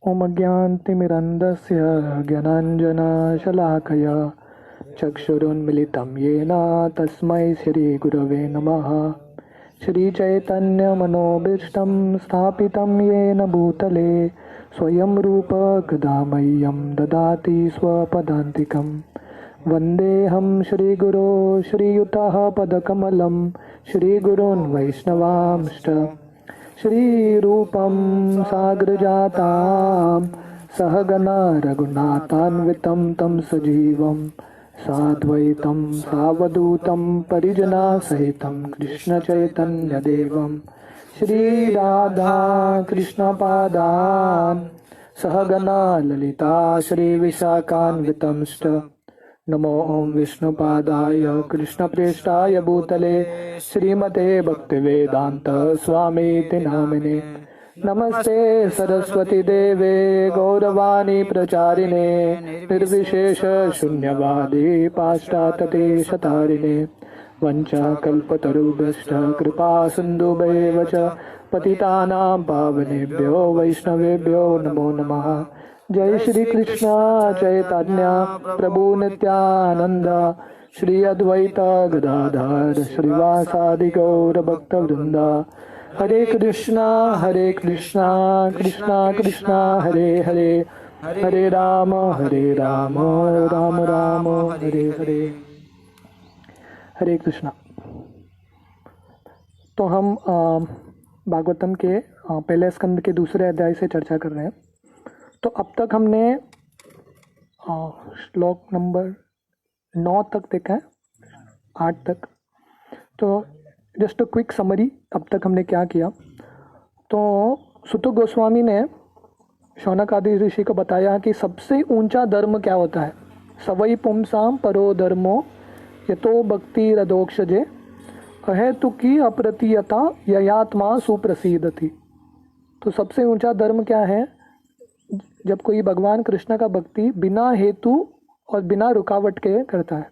ॐ अज्ञानतिमिरन्धस्य ज्ञानाञ्जनशलाकया चक्षुरुन्मिलितं येन तस्मै श्रीगुरवे नमः। श्रीचैतन्यमनोभीष्टं स्थापितं येन भूतले स्वयं रूप कदा मह्यं ददाति स्वपदान्तिकं। वन्देऽहं श्रीगुरो श्रीयुतः पदकमलं श्रीगुरून् वैष्णवांश्च श्रीरूपं साग्रजातां सहगना रघुनाथान्वितं तं सजीवं साद्वैतं सावधूतं परिजनसहितं कृष्णचैतन्यदेवं श्रीराधा कृष्णपादान् सहगना ललिता श्रीविशाखान्वितंश्च। नमो ओं विष्णुपादाय कृष्णप्रेष्ठाय भूतले श्रीमते भक्तिवेदांत स्वामीति नामिने। नमस्ते सरस्वती देवे गौरवाणी प्रचारिणे निर्विशेष शून्यवादी पाश्चात्यदेशतारिणे। वंचाकल्पतरुभ्यश्च कृपा सिन्धुभ्येव च पतितानां पावनेभ्यो वैष्णवेभ्यो नमो नमः। जय श्री कृष्ण चैतन्य प्रभु नित्यानंद श्री अद्वैत गदाधर श्रीवासादि गौर भक्त वृंद। हरे कृष्णा कृष्णा कृष्णा हरे हरे, हरे राम राम राम हरे हरे। हरे कृष्णा। तो हम भागवतम के पहले स्कंद के दूसरे अध्याय से चर्चा कर रहे हैं। तो अब तक हमने श्लोक नंबर 9 तक देखा है, 8 तक। तो जस्ट अ क्विक समरी, अब तक हमने क्या किया। तो सुत गोस्वामी ने शौनक आदि ऋषि को बताया कि सबसे ऊंचा धर्म क्या होता है। सवई पुंसाम परो धर्मो यतो भक्ति रदोक्षजे अहेतुकी अप्रतीयता ययात्मा सुप्रसिद्धति। तो सबसे ऊंचा धर्म क्या है? जब कोई भगवान कृष्ण का भक्ति बिना हेतु और बिना रुकावट के करता है।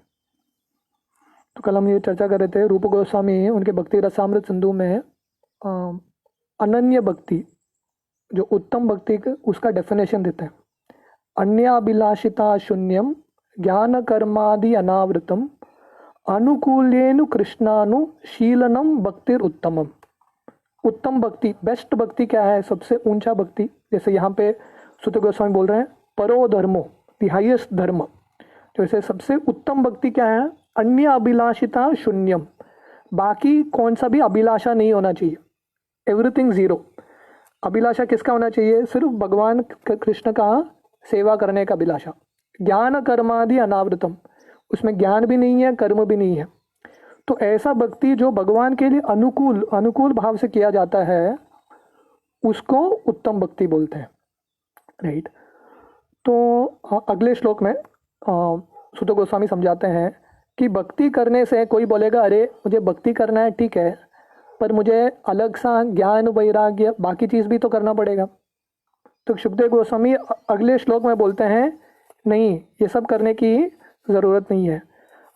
तो कल हम ये चर्चा कर रहे थे, रूप गोस्वामी उनके भक्ति रसामृत सिंधु में अनन्य भक्ति, जो उत्तम भक्ति उसका डेफिनेशन देते हैं। अन्याभिलाषिता शून्यम ज्ञान कर्मादि अनावृतम अनुकूल्येनु कृष्णानुशीलनम भक्तिर उत्तमम। उत्तम भक्ति, बेस्ट भक्ति क्या है? सबसे ऊंचा भक्ति, जैसे यहाँ पे सुत गोस्वामी बोल रहे हैं परो धर्मो, द हाईएस्ट धर्म। जैसे सबसे उत्तम भक्ति क्या है? अन्य अभिलाषिता शून्यम, बाकी कौन सा भी अभिलाषा नहीं होना चाहिए, एवरीथिंग जीरो। अभिलाषा किसका होना चाहिए? सिर्फ भगवान कृष्ण का सेवा करने का अभिलाषा। ज्ञान कर्मादि अनावृतम, उसमें ज्ञान भी नहीं है, कर्म भी नहीं है। तो ऐसा भक्ति जो भगवान के लिए अनुकूल भाव से किया जाता है, उसको उत्तम भक्ति बोलते हैं, राइट। तो अगले श्लोक में सुत गोस्वामी समझाते हैं कि भक्ति करने से कोई बोलेगा अरे मुझे भक्ति करना है, ठीक है, पर मुझे अलग सा ज्ञान वैराग्य बाकी चीज़ भी तो करना पड़ेगा। तो सुखदेव गोस्वामी अगले श्लोक में बोलते हैं नहीं, ये सब करने की ज़रूरत नहीं है।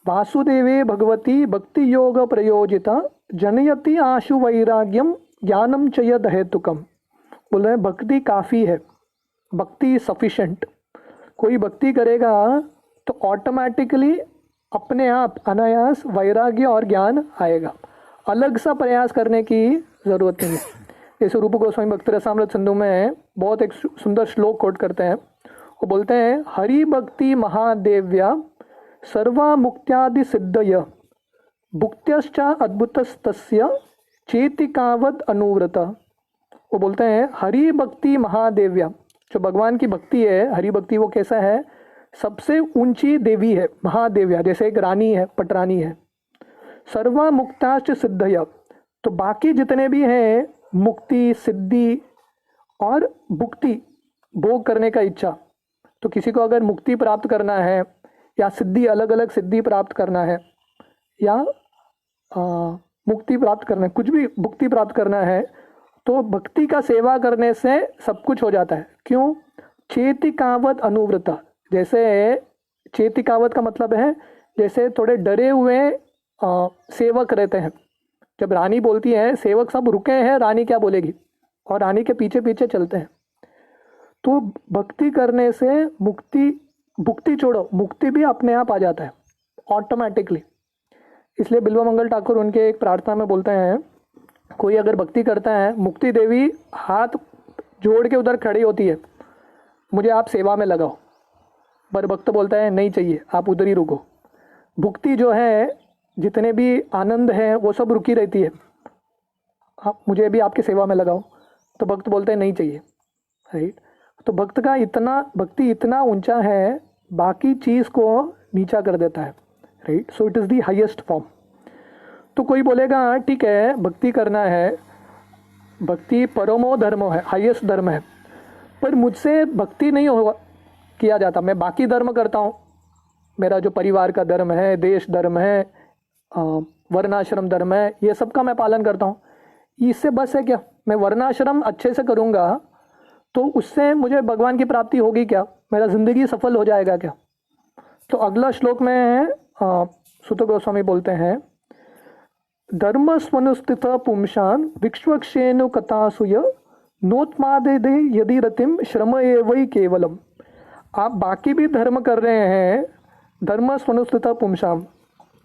वासुदेवे भगवती भक्ति योग प्रयोजिता जनयति आशु वैराग्यम ज्ञानम च यद हेतुकम। बोल रहे हैं भक्ति काफ़ी है, भक्ति सफिशेंट। कोई भक्ति करेगा तो ऑटोमेटिकली अपने आप अनायास वैराग्य और ज्ञान आएगा, अलग सा प्रयास करने की ज़रूरत नहीं है। जैसे रूप गोस्वामी भक्ति रसामृत सिंधु में बहुत एक सुंदर श्लोक कोट करते हैं। वो बोलते हैं हरि भक्ति महादेव्या सर्वा मुक्त्यादि सिद्धय भुक्त्यश्च अद्भुतस्तस्य चेतिकावद अनुव्रत। वो बोलते हैं हरि भक्ति महादेव्या, जो भगवान की भक्ति है, हरि भक्ति वो कैसा है? सबसे ऊंची देवी है, महादेव्या, जैसे एक रानी है, पटरानी है। सर्वा मुक्ताश्च सिद्धय, तो बाकी जितने भी हैं मुक्ति, सिद्धि और भुक्ति, भोग करने का इच्छा। तो किसी को अगर मुक्ति प्राप्त करना है या सिद्धि, अलग अलग सिद्धि प्राप्त करना है, या मुक्ति प्राप्त करना है, कुछ भी भुक्ति प्राप्त करना है, तो भक्ति का सेवा करने से सब कुछ हो जाता है। क्यों? चेतिकावत अनुव्रता। जैसे चेतिकावत का मतलब है जैसे थोड़े डरे हुए सेवक रहते हैं। जब रानी बोलती है, सेवक सब रुके हैं, रानी क्या बोलेगी, और रानी के पीछे पीछे चलते हैं। तो भक्ति करने से भुक्ति छोड़ो, मुक्ति भी अपने आप आ जाता है ऑटोमेटिकली। इसलिए बिल्वा मंगल ठाकुर उनके एक प्रार्थना में बोलते हैं, कोई अगर भक्ति करता है, मुक्ति देवी हाथ जोड़ के उधर खड़ी होती है, मुझे आप सेवा में लगाओ, पर भक्त बोलता है नहीं चाहिए, आप उधर ही रुको। भुक्ति जो है, जितने भी आनंद है वो सब रुकी रहती है, आप मुझे भी आपकी सेवा में लगाओ, तो भक्त बोलते हैं नहीं चाहिए, राइट। तो भक्त का भक्ति इतना ऊंचा है, बाकी चीज़ को नीचा कर देता है, right. So it is the highest form. तो कोई बोलेगा ठीक है भक्ति करना है, भक्ति परमो धर्मो है, हाईएस्ट धर्म है, पर मुझसे भक्ति नहीं हो किया जाता, मैं बाकी धर्म करता हूँ, मेरा जो परिवार का धर्म है, देश धर्म है, वर्णाश्रम धर्म है, ये सब का मैं पालन करता हूँ, इससे बस है क्या? मैं वर्णाश्रम अच्छे से करूँगा तो उससे मुझे भगवान की प्राप्ति होगी क्या? मेरा ज़िंदगी सफल हो जाएगा क्या? तो अगला श्लोक में सुत गोस्वामी बोलते हैं, धर्म स्वनुस्थित पुंसान विक्ष्वक्षेनु कथासुय नोत्मादे यदि रतिम श्रम एवं केवलम। आप बाकी भी धर्म कर रहे हैं, धर्म स्वनुस्थित पुंसाम,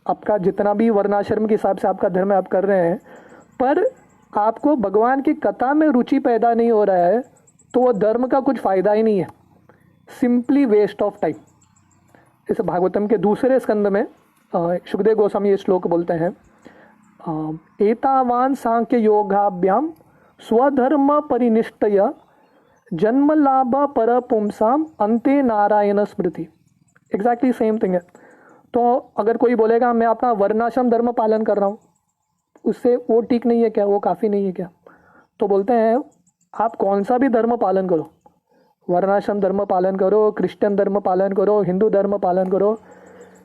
आपका जितना भी वर्णाश्रम के हिसाब से आपका धर्म आप कर रहे हैं, पर आपको भगवान की कथा में रुचि पैदा नहीं हो रहा है, तो वो धर्म का कुछ फ़ायदा ही नहीं है, सिंपली वेस्ट ऑफ टाइम। इस भागवतम के दूसरे स्कंद में सुखदेव गोस्वामी ये श्लोक बोलते हैं, एतावान सांख्य योगाभ्याम स्वधर्म परिनिष्ठय जन्म लाभ पर पुंसाम अंते नारायण स्मृति। एग्जैक्टली सेम थिंग है। तो अगर कोई बोलेगा मैं अपना वर्णाश्रम धर्म पालन कर रहा हूँ, उससे वो ठीक नहीं है क्या, वो काफ़ी नहीं है क्या? तो बोलते हैं आप कौन सा भी धर्म पालन करो, वर्णाश्रम धर्म पालन करो, क्रिश्चियन धर्म पालन करो, हिंदू धर्म पालन करो,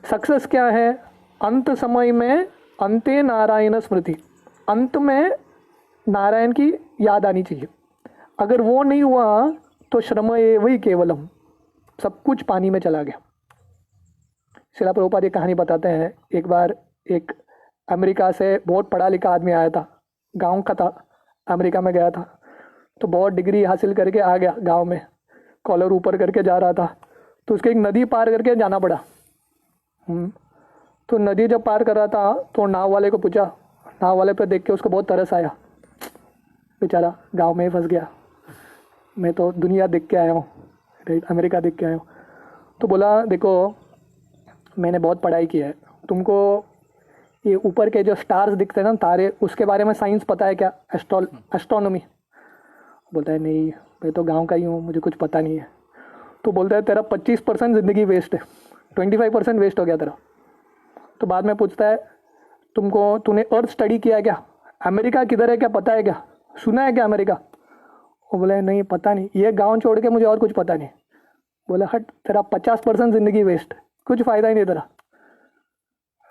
सक्सेस क्या है? अंत समय में अंते नारायण स्मृति, अंत में नारायण की याद आनी चाहिए। अगर वो नहीं हुआ तो श्रम एवं केवलम, सब कुछ पानी में चला गया। श्रील प्रभुपाद एक कहानी बताते हैं, एक बार एक अमेरिका से बहुत पढ़ा लिखा आदमी आया था, गांव का था, अमेरिका में गया था, तो बहुत डिग्री हासिल करके आ गया गांव में, कॉलर ऊपर करके जा रहा था, तो उसको एक नदी पार करके जाना पड़ा। तो नदी जब पार कर रहा था तो नाव वाले को पूछा, नाव वाले पे देख के उसको बहुत तरस आया, बेचारा गांव में ही फंस गया, मैं तो दुनिया देख के आया हूँ, राइट, अमेरिका देख के आया हूँ। तो बोला देखो मैंने बहुत पढ़ाई की है, तुमको ये ऊपर के जो स्टार्स दिखते हैं ना, तारे, उसके बारे में साइंस पता है क्या? एस्ट्रोनॉमी। बोलता है नहीं, मैं तो गांव का ही हूँ, मुझे कुछ पता नहीं है। तो बोलता है तेरा 25% ज़िंदगी वेस्ट है, 25% वेस्ट हो गया तेरा। तो बाद में पूछता है तूने अर्थ स्टडी किया है क्या? अमेरिका किधर है क्या पता है क्या? सुना है क्या अमेरिका? वो बोला नहीं पता नहीं, ये गाँव छोड़ के मुझे और कुछ पता नहीं। बोला हट, तेरा 50% ज़िंदगी वेस्ट, कुछ फ़ायदा ही नहीं तेरा।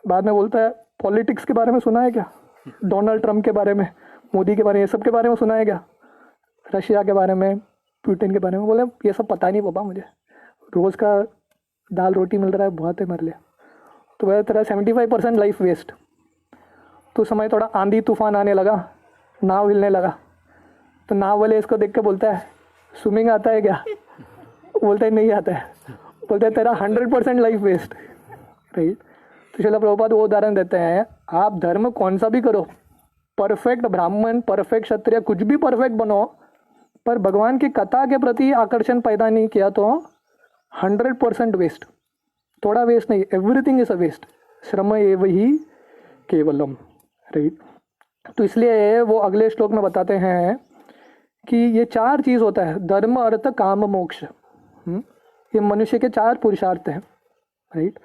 बाद में बोलता है पॉलिटिक्स के बारे में सुना है क्या? डोनाल्ड ट्रंप के बारे में, मोदी के बारे में, ये सब के बारे में सुना है क्या? रशिया के बारे में, पुतिन के बारे में? बोले ये सब पता नहीं पापा, मुझे रोज़ का दाल रोटी मिल रहा है, बहुत है मेरे लिए। तो वह तेरा 75% लाइफ वेस्ट। तो समय थोड़ा आंधी तूफान आने लगा, नाव हिलने लगा, तो नाव वाले इसको देख के बोलता है स्विमिंग आता है क्या? बोलता है नहीं आता है। बोलता है तेरा 100% लाइफ वेस्ट, राइट। तो श्रील प्रभुपाद वो उदाहरण देते हैं, आप धर्म कौन सा भी करो, परफेक्ट ब्राह्मण, परफेक्ट क्षत्रिय, कुछ भी परफेक्ट बनो, पर भगवान की कथा के प्रति आकर्षण पैदा नहीं किया तो 100% वेस्ट, थोड़ा वेस्ट नहीं, एवरीथिंग इज अ वेस्ट, श्रम एव ही केवलम, राइट। तो इसलिए वो अगले श्लोक में बताते हैं कि ये 4 चीज़ होता है, धर्म अर्थ काम मोक्ष, ये मनुष्य के 4 पुरुषार्थ हैं, राइट।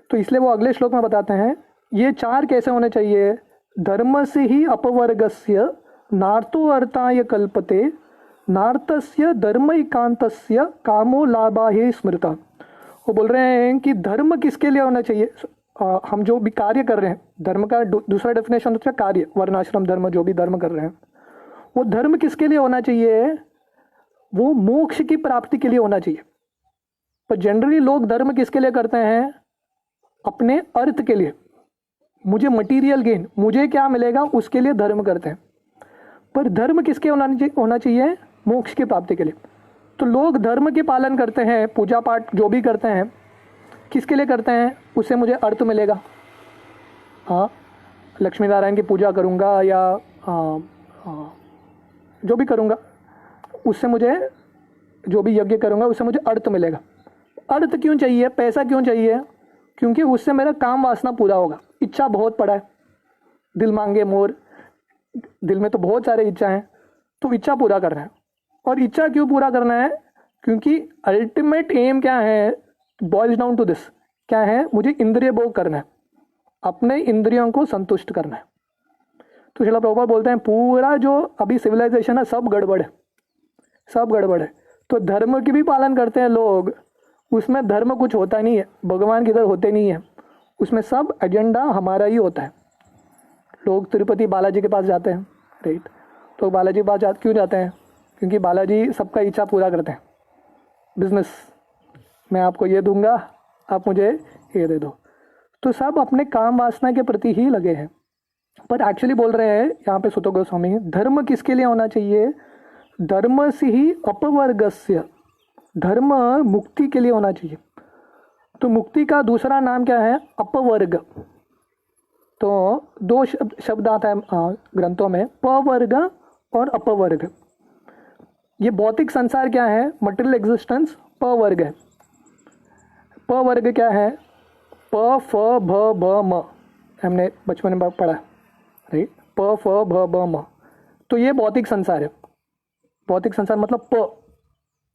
तो इसलिए वो अगले श्लोक में बताते हैं ये 4 कैसे होने चाहिए। धर्म से ही अपवर्गस्य नार्थो अर्थाय कल्पते नार्थस्य धर्म एकांतस्य कामो लाभा ही स्मृता। वो बोल रहे हैं कि धर्म किसके लिए होना चाहिए? हम जो भी कार्य कर रहे हैं, धर्म का दूसरा डेफिनेशन होता है कार्य, वर्णाश्रम धर्म, जो भी धर्म कर रहे हैं, वो धर्म किसके लिए होना चाहिए? वो मोक्ष की प्राप्ति के लिए होना चाहिए। पर जनरली लोग धर्म किसके लिए करते हैं? अपने अर्थ के लिए, मुझे मटेरियल गेन, मुझे क्या मिलेगा उसके लिए धर्म करते हैं। पर धर्म किसके होना चाहिए? मोक्ष की प्राप्ति के लिए। तो लोग धर्म के पालन करते हैं, पूजा पाठ जो भी करते हैं, किसके लिए करते हैं? उससे मुझे अर्थ मिलेगा। हाँ, लक्ष्मी नारायण की पूजा करूँगा या जो भी करूँगा उससे मुझे, जो भी यज्ञ करूँगा उससे मुझे अर्थ मिलेगा। अर्थ क्यों चाहिए, पैसा क्यों चाहिए? क्योंकि उससे मेरा काम वासना पूरा होगा। इच्छा बहुत पड़ा है, दिल मांगे मोर, दिल में तो बहुत सारे इच्छा हैं, तो इच्छा पूरा करना है। और इच्छा क्यों पूरा करना है? क्योंकि अल्टीमेट एम क्या है, बॉइल्स डाउन टू दिस, क्या है? मुझे इंद्रिय भोग करना है, अपने इंद्रियों को संतुष्ट करना है। तो श्रील प्रभुपाद बोलते हैं पूरा जो अभी सिविलाइजेशन है सब गड़बड़ है, सब गड़बड़ है। तो धर्म की भी पालन करते हैं लोग, उसमें धर्म कुछ होता नहीं है, भगवान की तरह होते नहीं है, उसमें सब एजेंडा हमारा ही होता है। लोग तिरुपति बालाजी के पास जाते हैं, राइट? तो बालाजी के पास क्यों जाते हैं? क्योंकि बालाजी सबका इच्छा पूरा करते हैं। बिजनेस, मैं आपको ये दूंगा, आप मुझे ये दे दो। तो सब अपने काम वासना के प्रति ही लगे हैं। पर एक्चुअली बोल रहे हैं यहाँ पे सुत गोस्वामी, धर्म किसके लिए होना चाहिए? धर्म से ही अपवर्गस्य, धर्म मुक्ति के लिए होना चाहिए। तो मुक्ति का दूसरा नाम क्या है? अपवर्ग। तो दो शब्द आता है ग्रंथों में, पवर्ग और अपवर्ग। ये भौतिक संसार क्या है? मटेरियल एग्जिस्टेंस पवर्ग है। पवर्ग क्या है? प फ भ ब म, हमने बचपन में पढ़ा, राइट? प फ भ ब म। तो ये भौतिक संसार है। भौतिक संसार मतलब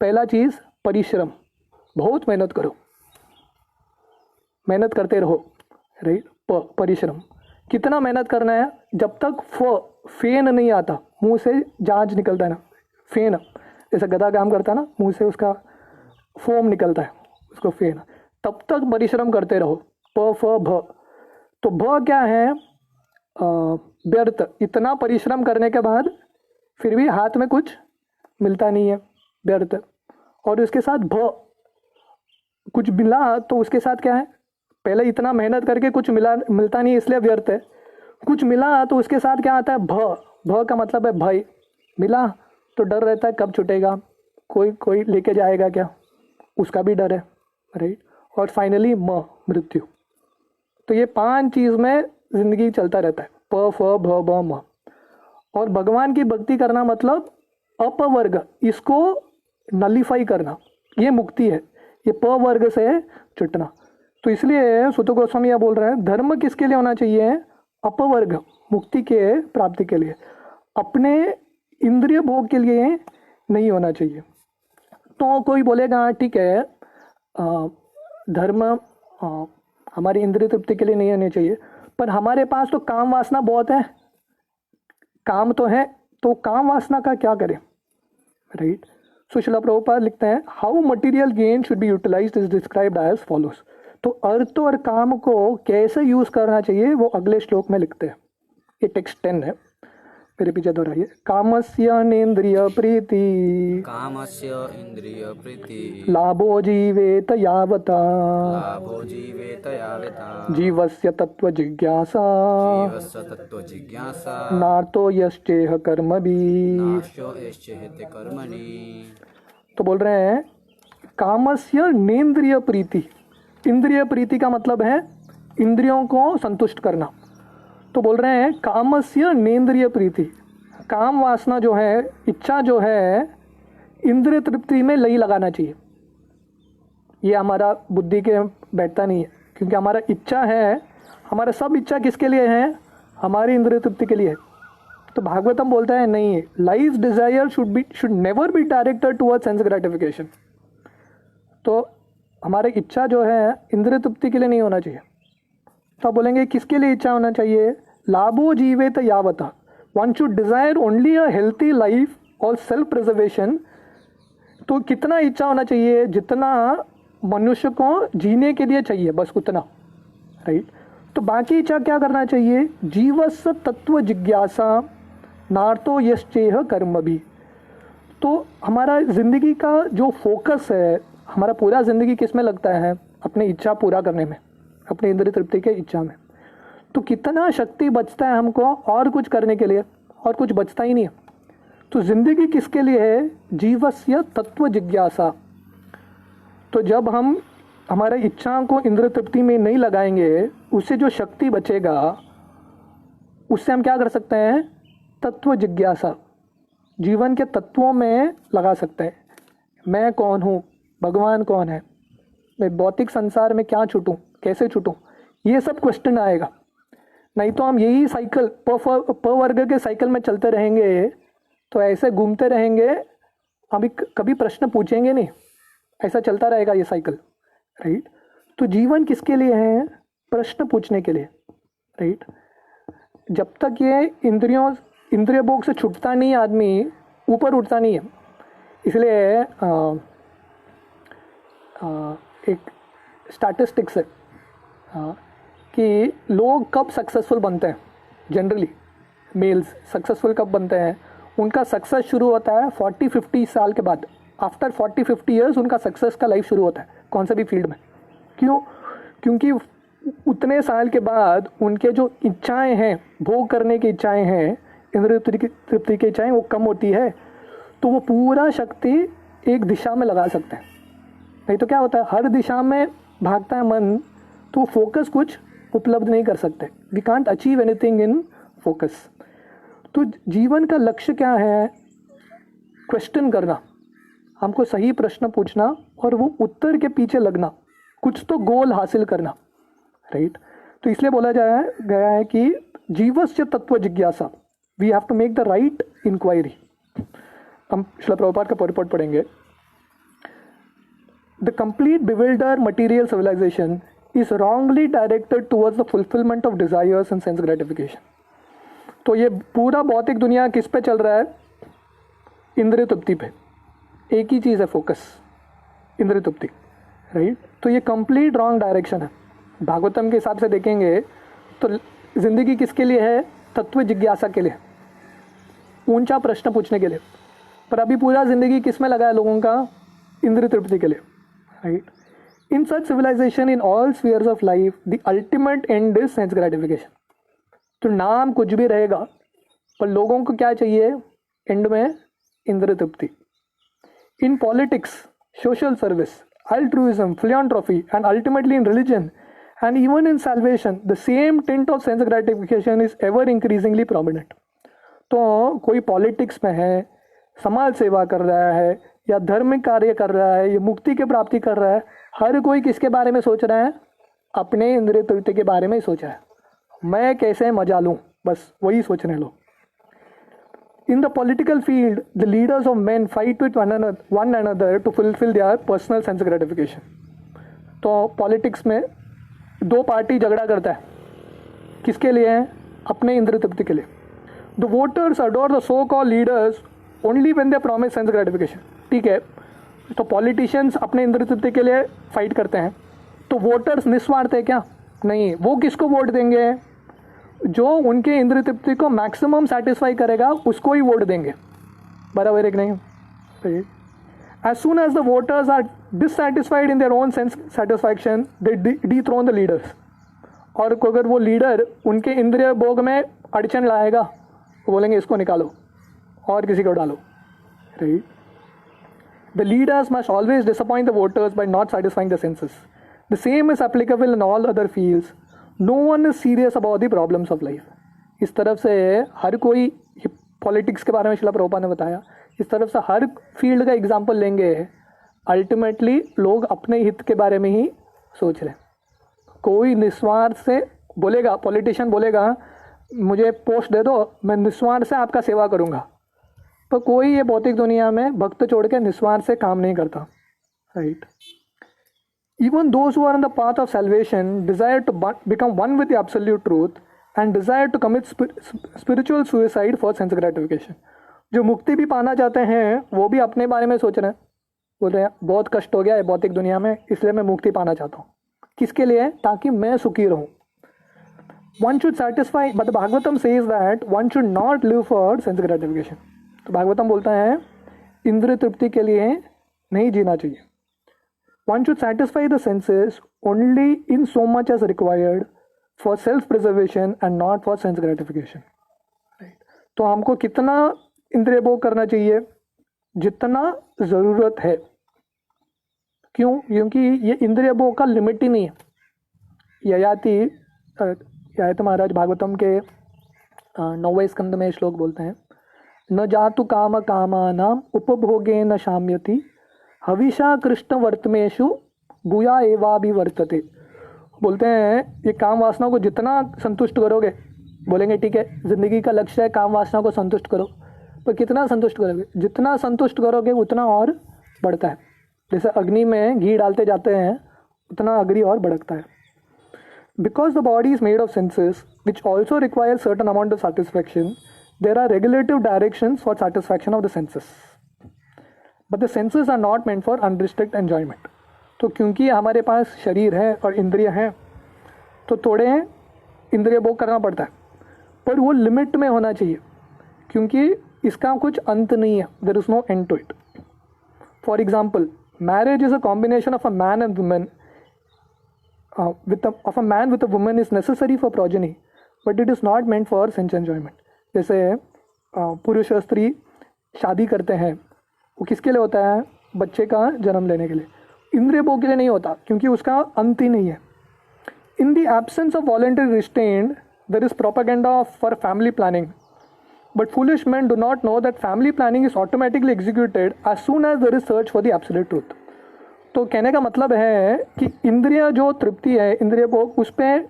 पहला चीज परिश्रम, बहुत मेहनत करो, मेहनत करते रहो, राइट? परिश्रम, कितना मेहनत करना है? जब तक फेन नहीं आता, मुंह से जांच निकलता है ना, फेन, जैसे गधा काम करता है ना, मुंह से उसका फोम निकलता है, उसको फेन, तब तक परिश्रम करते रहो। प फ भ। तो भ क्या है? व्यर्थ। इतना परिश्रम करने के बाद फिर भी हाथ में कुछ मिलता नहीं है, व्यर्थ। और उसके साथ भ, कुछ मिला तो उसके साथ क्या है? पहले इतना मेहनत करके कुछ मिलता नहीं, इसलिए व्यर्थ है। कुछ मिला तो उसके साथ क्या आता है? भ। भ का मतलब है भय। मिला तो डर रहता है कब छूटेगा, कोई लेके जाएगा क्या, उसका भी डर है, राइट? और फाइनली मृत्यु। तो ये 5 चीज में जिंदगी चलता रहता है, प फ भ ब म। और भगवान की भक्ति करना मतलब अपवर्ग, इसको नलिफाई करना, ये मुक्ति है, ये प वर्ग से छुटना। तो इसलिए सुत गोस्वामी यह बोल रहे हैं धर्म किसके लिए होना चाहिए? अपवर्ग, मुक्ति के प्राप्ति के लिए, अपने इंद्रिय भोग के लिए नहीं होना चाहिए। तो कोई बोलेगा ठीक है, धर्म हमारी इंद्रिय तृप्ति के लिए नहीं होनी चाहिए, पर हमारे पास तो काम वासना बहुत है, काम तो है, तो काम वासना का क्या करें, राइट? सो श्रील प्रभुपाद लिखते हैं how material gain should be utilised is described as follows. तो अर्थ और काम को कैसे यूज करना चाहिए वो अगले श्लोक में लिखते हैं। ये टेक्स्ट 10 है, मेरे पीछे दोहराइए। कामस्य नेन्द्रिय प्रीति, कामस्य इंद्रिय प्रीति, लाभो जीवेत यावता, लाभो जीवेत यावता, जीवस्य तत्व जिज्ञासा, जीवस्य तत्व जिज्ञासा, नार्तो यश्चेह कर्मभिः। नाशो यश्चेहते कर्मणि। तो बोल रहे हैं कामस्य नेन्द्रिय प्रीति। इंद्रिय प्रीति का मतलब है इंद्रियों को संतुष्ट करना। तो बोल रहे हैं कामस्य नेन्द्रिय प्रीति, काम वासना जो है, इच्छा जो है, इंद्रिय तृप्ति में नहीं लगाना चाहिए। ये हमारा बुद्धि के बैठता नहीं है, क्योंकि हमारा इच्छा है, हमारा सब इच्छा किसके लिए है? हमारी इंद्रिय तृप्ति के लिए है। तो भागवतम बोलता है नहीं, life desire should never be directed toward sense gratification. तो हमारी इच्छा जो है इंद्रिय तृप्ति के लिए नहीं होना चाहिए। तो आप बोलेंगे किसके लिए इच्छा होना चाहिए? लाभो जीवेत यावता, one should desire only a healthy life और सेल्फ प्रिजर्वेशन। तो कितना इच्छा होना चाहिए? जितना मनुष्य को जीने के लिए चाहिए, बस उतना, राइट? तो बाकी इच्छा क्या करना चाहिए? जीवस्य तत्व जिज्ञासा, नार्तो यश्चेह कर्म भी। तो हमारा जिंदगी का जो फोकस है, हमारा पूरा जिंदगी किस में लगता है? अपनी इच्छा पूरा करने में, अपनी इंद्रिय तृप्ति के इच्छा में। तो कितना शक्ति बचता है हमको और कुछ करने के लिए? और कुछ बचता ही नहीं है। तो जिंदगी किसके लिए है? जीवस्य तत्व जिज्ञासा। तो जब हम हमारे इच्छाओं को इंद्रिय तृप्ति में नहीं लगाएंगे, उससे जो शक्ति बचेगा उससे हम क्या कर सकते हैं? तत्व जिज्ञासा, जीवन के तत्वों में लगा सकते हैं। मैं कौन हूँ, भगवान कौन है, मैं भौतिक संसार में क्या छूटूं, कैसे छूटूं, ये सब क्वेश्चन आएगा। नहीं तो हम यही साइकिल प वर्ग के साइकिल में चलते रहेंगे, तो ऐसे घूमते रहेंगे, अभी कभी प्रश्न पूछेंगे नहीं, ऐसा चलता रहेगा ये साइकिल, राइट। तो जीवन किसके लिए है? प्रश्न पूछने के लिए, राइट। जब तक ये इंद्रिय भोग से छूटता नहीं, आदमी ऊपर उठता नहीं है। इसलिए एक स्टैटिस्टिक्स है कि लोग कब सक्सेसफुल बनते हैं, जनरली मेल्स सक्सेसफुल कब बनते हैं? उनका सक्सेस शुरू होता है 40-50 साल के बाद। आफ्टर 40-50 ईयर्स उनका सक्सेस का लाइफ शुरू होता है, कौन से भी फील्ड में। क्यों? क्योंकि उतने साल के बाद उनके जो इच्छाएं हैं, भोग करने की इच्छाएं हैं, इंद्रिय तृप्ति की इच्छाएं, वो कम होती है। तो वो पूरा शक्ति एक दिशा में लगा सकते हैं। नहीं तो क्या होता है, हर दिशा में भागता है मन, तो फोकस कुछ उपलब्ध नहीं कर सकते। We can't achieve anything in focus. तो जीवन का लक्ष्य क्या है? क्वेश्चन करना, हमको सही प्रश्न पूछना और वो उत्तर के पीछे लगना, कुछ तो गोल हासिल करना, राइट। तो इसलिए बोला गया है कि जीवस्य तत्व जिज्ञासा, we have to make the right inquiry. हम श्रील प्रभुपाद का परिपट पढ़ेंगे। The complete bewilder material civilisation is wrongly directed towards the fulfillment of desires and sense gratification। तो ये पूरा भौतिक दुनिया किस पे चल रहा है? इंद्रिय तृप्ति पे। एक ही चीज़ है फोकस, इंद्रिय तृप्ति, राइट। तो ये कंप्लीट रॉन्ग डायरेक्शन है। भागवतम के हिसाब से देखेंगे तो जिंदगी किसके लिए है? तत्व जिज्ञासा के लिए, ऊंचा प्रश्न पूछने के लिए। पर अभी पूरा जिंदगी किस में लगा है लोगों का? इंद्रिय तृप्ति के लिए, right. In such civilization, in all spheres of life, the ultimate end is sense gratification। तो नाम कुछ भी रहेगा, पर लोगों को क्या चाहिए एंड में? इंद्रिय तृप्ति। In politics, social service, altruism, philanthropy, and ultimately in religion, and even in salvation, the same tint of sense gratification is ever increasingly prominent। तो कोई पॉलिटिक्स में है, समाज सेवा कर रहा है, या धर्म कार्य कर रहा है, या मुक्ति की प्राप्ति कर रहा है, हर कोई किसके बारे में सोच रहा है? अपने इंद्रिय तृप्ति के बारे में ही सोच रहा है। मैं कैसे मजा लूँ, बस वही सोचने लो। In the political field the leaders of men fight with one another to fulfil their personal sense gratification. तो पॉलिटिक्स में दो पार्टी झगड़ा करता है, किसके लिए? अपने इंद्रिय तृप्ति के लिए। The voters adore the so called leaders only when they promise sense gratification. ठीक है, तो पॉलिटिशियंस अपने इंद्रिय तृप्ति के लिए फाइट करते हैं, तो वोटर्स निस्वार्थ है क्या? नहीं। वो किसको वोट देंगे? जो उनके इंद्रिय तृप्ति को मैक्सिमम सेटिस्फाई करेगा, उसको ही वोट देंगे। बराबर है कि नहीं? As soon as the voters are dissatisfied in their own sense satisfaction, they dethrone the leaders. और अगर वो लीडर उनके इंद्रिय भोग में अड़चन लाएगा, वो बोलेंगे इसको निकालो और किसी को डालो, right. The leaders must always disappoint the voters by not satisfying the senses. The same is applicable in all other fields. No one is serious about the problems of life। इस तरफ से हर कोई, पॉलिटिक्स के बारे में श्रील प्रभुपाद ने बताया, इस तरफ से हर फील्ड का एग्जाम्पल लेंगे, अल्टीमेटली लोग अपने हित के बारे में ही सोच रहे हैं। कोई निस्वार्थ से बोलेगा, पॉलिटिशियन बोलेगा मुझे पोस्ट दे दो, मैं निस्वार्थ से आपका सेवा करूँगा, तो कोई ये भौतिक दुनिया में भक्त छोड़ के निस्वार्थ से काम नहीं करता, right. Even those who are on the path of salvation desire to become one with the absolute truth and desire to commit spiritual suicide for sense gratification. जो मुक्ति भी पाना चाहते हैं वो भी अपने बारे में सोच रहे हैं, बोल रहे हैं बहुत कष्ट हो गया है भौतिक दुनिया में, इसलिए मैं मुक्ति पाना चाहता हूँ। किसके लिए? ताकि मैं सुखी रहूँ। One should satisfy, but the Bhagavatam says that one should not live for sense gratification। तो भागवतम बोलता है इंद्रिय तृप्ति के लिए नहीं जीना चाहिए। One should satisfy the senses only in so much as required for self preservation and not for sense gratification। तो हमको कितना इंद्रिय भोग करना चाहिए जितना ज़रूरत है। क्यों? क्योंकि ये इंद्रिय भोग का लिमिट ही नहीं है। ययाति महाराज भागवतम के 9वें स्कंद में श्लोक बोलते हैं, न जातु काम कामानाम उपभोगे न शाम्यति हविषा कृष्ण वर्तमेषु भूया एवाभिवर्तते। बोलते हैं ये काम वासना को जितना संतुष्ट करोगे, बोलेंगे ठीक है जिंदगी का लक्ष्य है काम वासना को संतुष्ट करो, पर कितना संतुष्ट करोगे? जितना संतुष्ट करोगे उतना और बढ़ता है। जैसे अग्नि में घी डालते जाते हैं उतना अग्नि और भड़कता है। Because the body is made of senses which also require certain amount of satisfaction, there are regulative directions for satisfaction of the senses, but the senses are not meant for unrestricted enjoyment. तो क्योंकि हमारे पास शरीर है और इंद्रिय हैं तो थोड़े इंद्रिय भोग करना पड़ता है, पर वो लिमिट में होना चाहिए, क्योंकि इसका कुछ अंत नहीं है। There is no end to it. For example, marriage is a combination of a man and woman of a man with a woman is necessary for progeny, but it is not meant for sense enjoyment. जैसे पुरुष और स्त्री शादी करते हैं, वो किसके लिए होता है? बच्चे का जन्म लेने के लिए। इंद्रिय भोग के लिए नहीं होता, क्योंकि उसका अंत ही नहीं है। In the absence of voluntary restraint there is propaganda for family planning, but foolish men do not know that family planning is automatically executed as soon as there is search for the absolute truth. तो कहने का मतलब है कि इंद्रिय जो तृप्ति है, इंद्रिय भोग, उस पर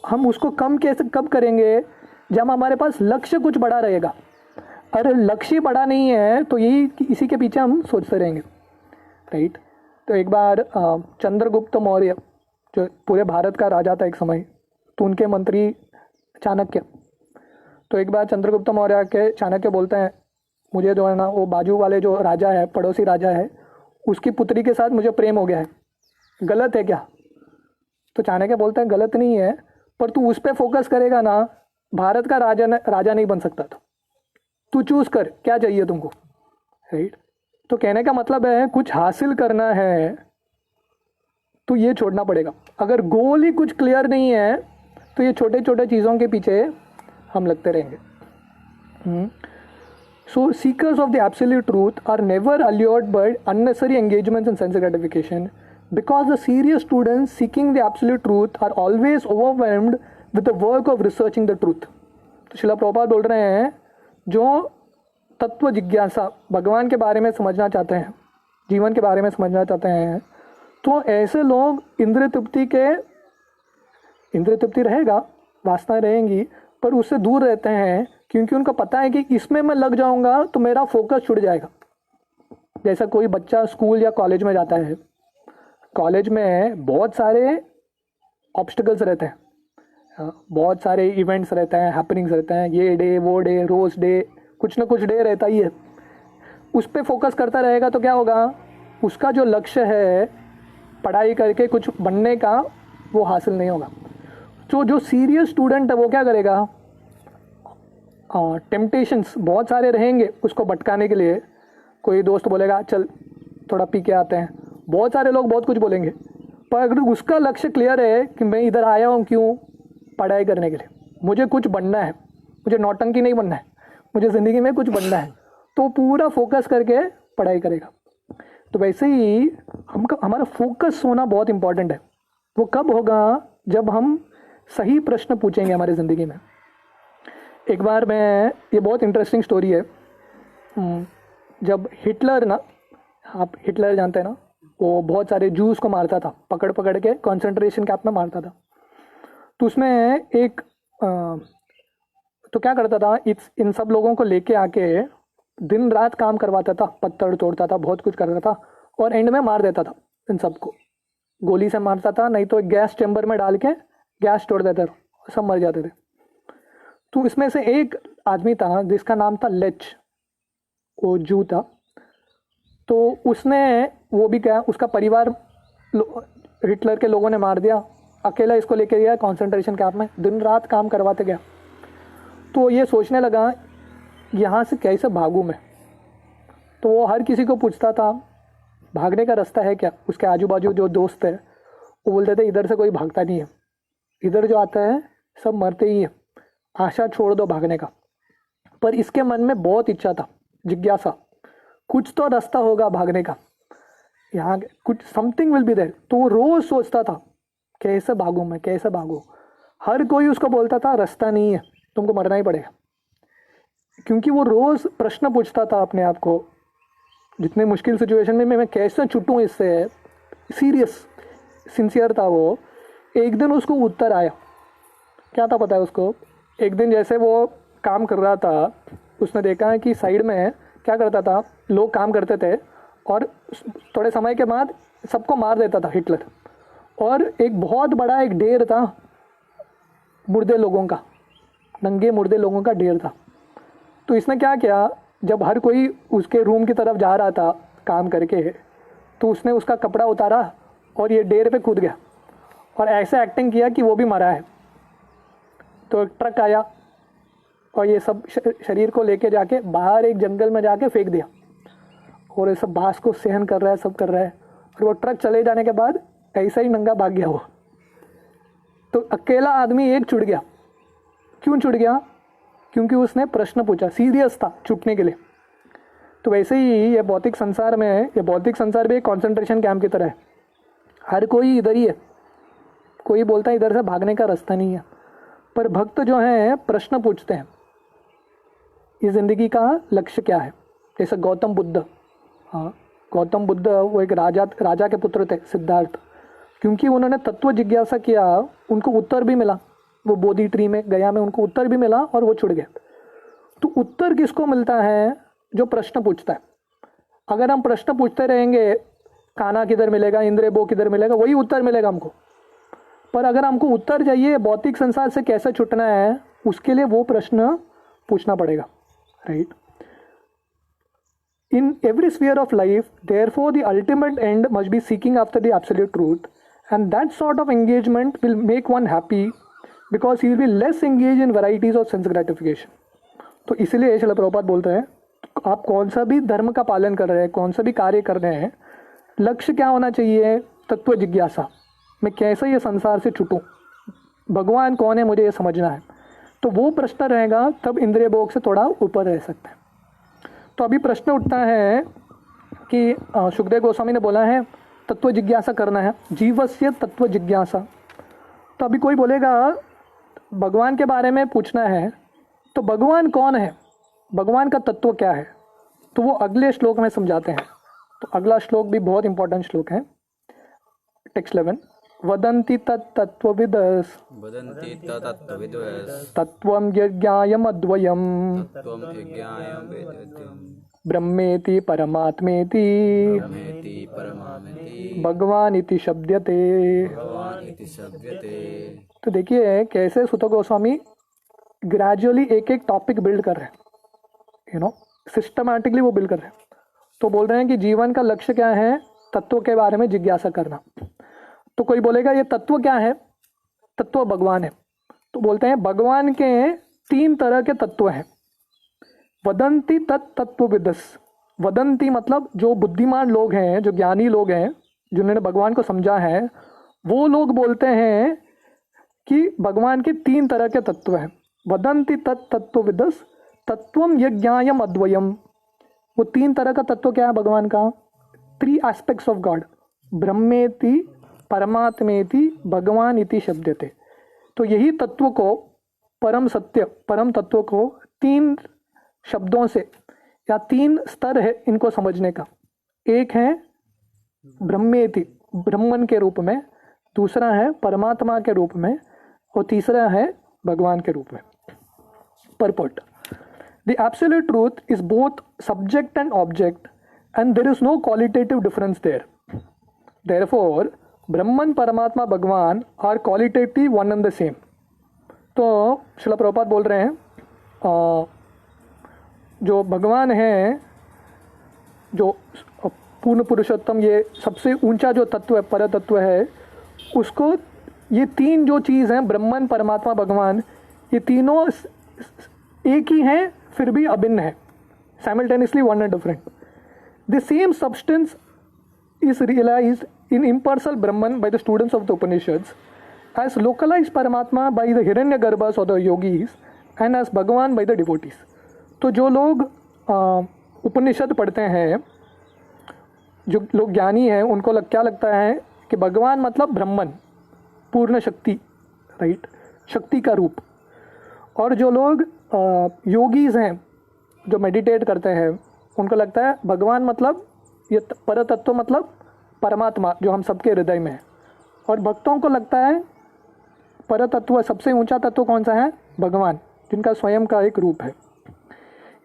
हम उसको कम कैसे कब करेंगे? जब हमारे पास लक्ष्य कुछ बड़ा रहेगा। अरे लक्ष्य बड़ा नहीं है तो यही इसी के पीछे हम सोचते रहेंगे, राइट? तो एक बार चंद्रगुप्त मौर्य जो पूरे भारत का राजा था एक समय, तो उनके मंत्री चाणक्य, तो एक बार चंद्रगुप्त मौर्य के चाणक्य बोलते हैं मुझे जो है ना वो बाजू वाले जो राजा है, पड़ोसी राजा है, उसकी पुत्री के साथ मुझे प्रेम हो गया है, गलत है क्या? तो चाणक्य बोलते हैं गलत नहीं है, पर तू उस पर फोकस करेगा ना, भारत का राजा नहीं बन सकता। तो तू चूज कर क्या चाहिए तुमको, राइट? तो कहने का मतलब है कुछ हासिल करना है तो ये छोड़ना पड़ेगा। अगर गोल ही कुछ क्लियर नहीं है तो ये छोटे छोटे चीज़ों के पीछे हम लगते रहेंगे। So seekers of the absolute truth are never allured by unnecessary engagements in sense gratification, because the serious students seeking the absolute truth are always overwhelmed with the work of researching the truth. तो शिला प्रभुपाद बोल रहे हैं जो तत्व जिज्ञासा भगवान के बारे में समझना चाहते हैं, जीवन के बारे में समझना चाहते हैं, तो ऐसे लोग इंद्रिय तृप्ति रहेगा, वासनाएं रहेंगी, पर उससे दूर रहते हैं, क्योंकि उनको पता है कि इसमें मैं लग जाऊंगा तो मेरा फोकस छूट जाएगा। जैसा कोई बच्चा स्कूल या कॉलेज में जाता है, कॉलेज में बहुत सारे ऑब्स्टिकल्स रहते हैं, बहुत सारे इवेंट्स रहते हैं, हैपनिंग्स रहते हैं, ये डे वो डे, रोज डे, कुछ ना कुछ डे रहता ही है। उस पर फोकस करता रहेगा तो क्या होगा? उसका जो लक्ष्य है पढ़ाई करके कुछ बनने का, वो हासिल नहीं होगा। तो जो सीरियस स्टूडेंट है वो क्या करेगा? टेम्पटेशंस बहुत सारे रहेंगे उसको भटकाने के लिए। कोई दोस्त बोलेगा चल थोड़ा पी के आते हैं, बहुत सारे लोग बहुत कुछ बोलेंगे, पर अगर उसका लक्ष्य क्लियर है कि मैं इधर आया हूँ क्यों? पढ़ाई करने के लिए, मुझे कुछ बनना है, मुझे नौटंकी नहीं बनना है, मुझे ज़िंदगी में कुछ बनना है, तो पूरा फोकस करके पढ़ाई करेगा। तो वैसे ही हमारा फोकस होना बहुत इंपॉर्टेंट है। वो कब होगा? जब हम सही प्रश्न पूछेंगे हमारी ज़िंदगी में। एक बार मैं, ये बहुत इंटरेस्टिंग स्टोरी है, जब हिटलर ना, आप हिटलर जानते हैं ना, वो बहुत सारे जूस को मारता था, पकड़ पकड़ के कंसंट्रेशन कैंप में मारता था। तो उसमें एक तो क्या करता था, इन सब लोगों को लेके आके दिन रात काम करवाता था, पत्थर तोड़ता था, बहुत कुछ करता था, और एंड में मार देता था। इन सबको गोली से मारता था, नहीं तो गैस चैम्बर में डाल के गैस छोड़ देता था, सब मर जाते थे। तो इसमें से एक आदमी था जिसका नाम था लेच, वो जू था। तो उसने, वो भी क्या, उसका परिवार हिटलर के लोगों ने मार दिया, अकेला इसको लेके गया कंसंट्रेशन कैंप में, दिन रात काम करवाते गया। तो ये सोचने लगा यहाँ से कैसे भागूँ मैं। तो वो हर किसी को पूछता था भागने का रास्ता है क्या। उसके आजू बाजू जो दोस्त है वो बोलते थे इधर से कोई भागता नहीं है, इधर जो आता है सब मरते ही है, आशा छोड़ दो भागने का। पर इसके मन में बहुत इच्छा था, जिज्ञासा, कुछ तो रास्ता होगा भागने का, यहाँ कुछ समथिंग विल बी देयर। तो वो रोज सोचता था कैसे भागूं मैं, कैसे भागूं। हर कोई उसको बोलता था रास्ता नहीं है, तुमको मरना ही पड़ेगा। क्योंकि वो रोज प्रश्न पूछता था अपने आप को, जितने मुश्किल सिचुएशन में मैं कैसे छूटूं इससे, सीरियस सिंसियर था वो। एक दिन उसको उत्तर आया। क्या था पता है उसको? एक दिन जैसे वो काम कर रहा था, उसने देखा है कि साइड में क्या करता था, लोग काम करते थे और थोड़े समय के बाद सबको मार देता था हिटलर। और एक बहुत बड़ा एक ढेर था मुर्दे लोगों का, नंगे मुर्दे लोगों का ढेर था। तो इसने क्या किया, जब हर कोई उसके रूम की तरफ जा रहा था काम करके, तो उसने उसका कपड़ा उतारा और ये ढेर पे कूद गया और ऐसे एक्टिंग किया कि वो भी मरा है। तो एक ट्रक आया और ये सब शरीर को लेके जाके बाहर एक जंगल में जाके फेंक दिया, और ये सब बांस को सहन कर रहा है, सब कर रहा है। और वो ट्रक चले जाने के बाद ऐसा ही नंगा भाग गया वो। तो अकेला आदमी एक छूट गया। क्यों छूट गया? क्योंकि उसने प्रश्न पूछा, सीरियस था छूटने के लिए। तो वैसे ही ये भौतिक संसार में, ये भौतिक संसार भी एक कॉन्सेंट्रेशन कैंप की तरह है। हर कोई इधर ही है, कोई बोलता है इधर से भागने का रास्ता नहीं है। पर भक्त जो हैं प्रश्न पूछते हैं, इस जिंदगी का लक्ष्य क्या है। जैसे गौतम बुद्ध, हाँ गौतम बुद्ध वो एक राजा के पुत्र थे, सिद्धार्थ। क्योंकि उन्होंने तत्व जिज्ञासा किया, उनको उत्तर भी मिला। वो बोधि ट्री में गया में उनको उत्तर भी मिला और वो छुड़ गए। तो उत्तर किसको मिलता है? जो प्रश्न पूछता है। अगर हम प्रश्न पूछते रहेंगे, खाना किधर मिलेगा, इंद्रिय किधर मिलेगा, वही उत्तर मिलेगा हमको। पर अगर हमको उत्तर चाहिए भौतिक संसार से कैसे छुटना है, उसके लिए वो प्रश्न पूछना पड़ेगा, right. In every sphere of life, therefore, the ultimate end must be seeking after the absolute truth, and that sort of engagement will make one happy because he will be less engaged in varieties of sense gratification. तो इसलिए श्रील प्रभुपाद बोलते हैं, आप कौन सा भी धर्म का पालन कर रहे हैं, कौन सा भी कार्य कर रहे हैं, लक्ष्य क्या होना चाहिए? तत्व जिज्ञासा। मैं कैसे ये संसार से छूटूं, भगवान कौन है मुझे ये समझना है। तो वो प्रश्न रहेगा, तब इंद्रिय भोग से थोड़ा ऊपर रह सकते हैं। तो अभी प्रश्न उठता है कि सुखदेव गोस्वामी ने बोला है तत्व जिज्ञासा करना है, जीवस्य तत्व जिज्ञासा। तो अभी कोई बोलेगा भगवान के बारे में पूछना है, तो भगवान कौन है, भगवान का तत्व क्या है? तो वो अगले श्लोक में समझाते हैं। तो अगला श्लोक भी बहुत इंपॉर्टेंट श्लोक है, टेक्स्ट 11। वदन्ति तत्त्वविदस् वदन्ति तत्त्वविदस् तत्त्वं यज्ञायमद्वयम् तत्त्वं यज्ञायं वेदत्यं ब्रह्मेति परमात्मेति ब्रह्मेति परमामेति भगवान इति शब्दते। भगवान् इति शब्दते। तो देखिए कैसे सुत गोस्वामी ग्रेजुअली एक एक टॉपिक बिल्ड कर रहे हैं, सिस्टमैटिकली वो बिल्ड कर रहे हैं। तो बोल रहे हैं कि जीवन का लक्ष्य क्या है? तत्व के बारे में जिज्ञासा करना। तो कोई बोलेगा ये तत्व क्या है? तत्व भगवान है। तो बोलते हैं भगवान के 3 तरह के तत्व हैं। वदंती तत्त्वविदस्। वदंती मतलब जो बुद्धिमान लोग हैं, जो ज्ञानी लोग हैं, जिन्होंने भगवान को समझा है, वो लोग बोलते हैं कि भगवान के 3 तरह के तत्व हैं। वदंती तत्त्वविदस् तत्वम यज्ञायम अद्वयम। वो 3 तरह का तत्व क्या है भगवान का? 3 एस्पेक्ट्स ऑफ गॉड, ब्रह्मेति परमात्मेति भगवान इति शब्दते। तो यही तत्व को, परम सत्य, परम तत्व को 3 शब्दों से, या 3 स्तर है इनको समझने का। एक है ब्रह्मेति, ब्रह्मन के रूप में, दूसरा है परमात्मा के रूप में, और तीसरा है भगवान के रूप में। Purport: the absolute truth is both subject and object and there is no qualitative difference there. Therefore Brahman Paramatma Bhagavan are qualitative one and the same. तो श्रील प्रभुपाद बोल रहे हैं जो भगवान है, जो पूर्ण पुरुषोत्तम, ये सबसे ऊंचा जो तत्व है, पर तत्व है, उसको ये 3 जो चीज़ हैं, ब्रह्मन परमात्मा भगवान, ये तीनों एक ही हैं फिर भी अभिन्न है, simultaneously one and different. The same substance is realized in impersonal Brahman by the students of the Upanishads, as localized Paramatma by the Hiranyagarbhas or the yogis, and as Bhagavan by the devotees. तो जो लोग उपनिषद पढ़ते हैं, जो लोग ज्ञानी हैं, उनको क्या लगता है कि भगवान मतलब ब्रह्मन, पूर्ण शक्ति, राइट, शक्ति का रूप। और जो लोग योगीज हैं, जो मेडिटेट करते हैं, उनको लगता है भगवान मतलब ये परतत्व, मतलब परमात्मा जो हम सबके हृदय में है। और भक्तों को लगता है परतत्व, सबसे ऊंचा तत्व कौन सा है? भगवान, जिनका स्वयं का एक रूप है।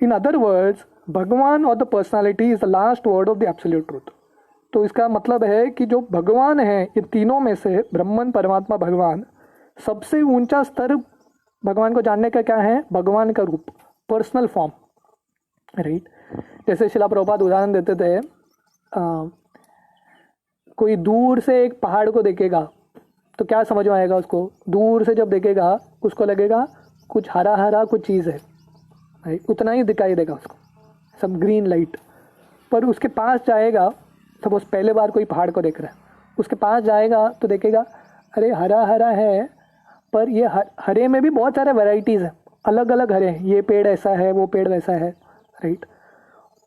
इन अदर वर्ड्स, भगवान और the personality is the last word of the absolute truth. तो इसका मतलब है कि जो भगवान है, ये तीनों में से ब्रह्मन, परमात्मा, भगवान, सबसे ऊंचा स्तर भगवान को जानने का क्या है? भगवान का रूप, पर्सनल फॉर्म, राइट। जैसे शिला प्रभुपाद उदाहरण देते थे, कोई दूर से एक पहाड़ को देखेगा तो क्या समझ में आएगा उसको? दूर से जब देखेगा उसको लगेगा कुछ हरा हरा कुछ चीज़ है, राइट, उतना ही दिखाई देगा उसको, सब ग्रीन लाइट। पर उसके पास जाएगा, सपोज पहले बार कोई पहाड़ को देख रहा है, उसके पास जाएगा तो देखेगा अरे हरा हरा है, पर ये हरे में भी बहुत सारे वैरायटीज़ हैं, अलग अलग हरे हैं, ये पेड़ ऐसा है, वो पेड़ वैसा है, राइट।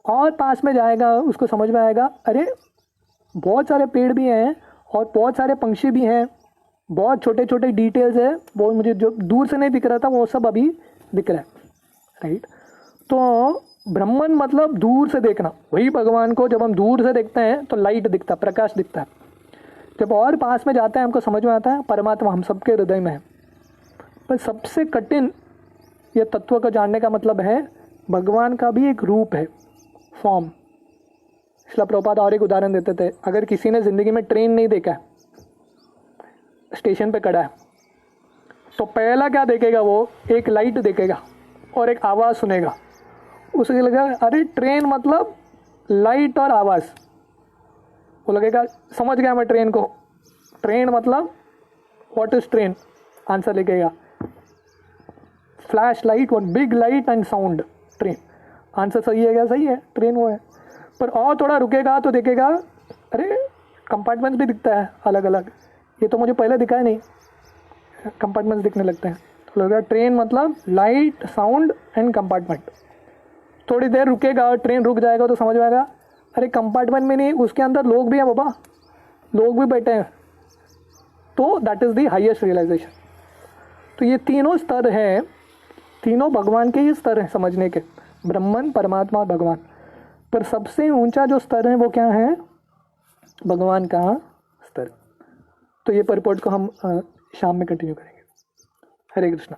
और पास में जाएगा, उसको समझ में आएगा अरे बहुत सारे पेड़ भी हैं और बहुत सारे पंछी भी हैं, बहुत छोटे छोटे डिटेल्स है, वो मुझे जो दूर से नहीं दिख रहा था वो सब अभी दिख रहा है, राइट। तो ब्रह्मन मतलब दूर से देखना, वही भगवान को जब हम दूर से देखते हैं तो लाइट दिखता है, प्रकाश दिखता है। जब और पास में जाता है हमको समझ में आता है परमात्मा हम सबके हृदय में है। पर सबसे कठिन यह तत्व को जानने का मतलब है भगवान का भी एक रूप है, फॉर्म। शिला प्रभुपाद और एक उदाहरण देते थे, अगर किसी ने ज़िंदगी में ट्रेन नहीं देखा है, स्टेशन पे खड़ा है, तो पहला क्या देखेगा? वो एक लाइट देखेगा और एक आवाज़ सुनेगा, उसे लगेगा अरे ट्रेन मतलब लाइट और आवाज़। वो लगेगा समझ गया मैं ट्रेन को, ट्रेन मतलब व्हाट इज ट्रेन? आंसर लिखेगा flash light, one big light and sound, train. Answer सही है क्या? सही है, ट्रेन वो है। पर और थोड़ा रुकेगा तो देखेगा अरे कंपार्टमेंट्स भी दिखता है अलग अलग, ये तो मुझे पहले दिखा ही नहीं, कंपार्टमेंट्स दिखने लगते हैं। तो लगेगा ट्रेन मतलब लाइट, साउंड एंड कंपार्टमेंट। थोड़ी देर रुकेगा और ट्रेन रुक जाएगा तो समझ में आएगा अरे कंपार्टमेंट में नहीं, उसके अंदर लोग भी हैं बाबा, लोग भी बैठे हैं। तो that is the highest realisation. तो ये तीनों स्तर हैं, तीनों भगवान के ही स्तर हैं समझने के, ब्रह्मन, परमात्मा, भगवान। पर सबसे ऊंचा जो स्तर है वो क्या है? भगवान का स्तर। तो ये परपोर्ट को हम शाम में कंटिन्यू करेंगे। हरे कृष्णा।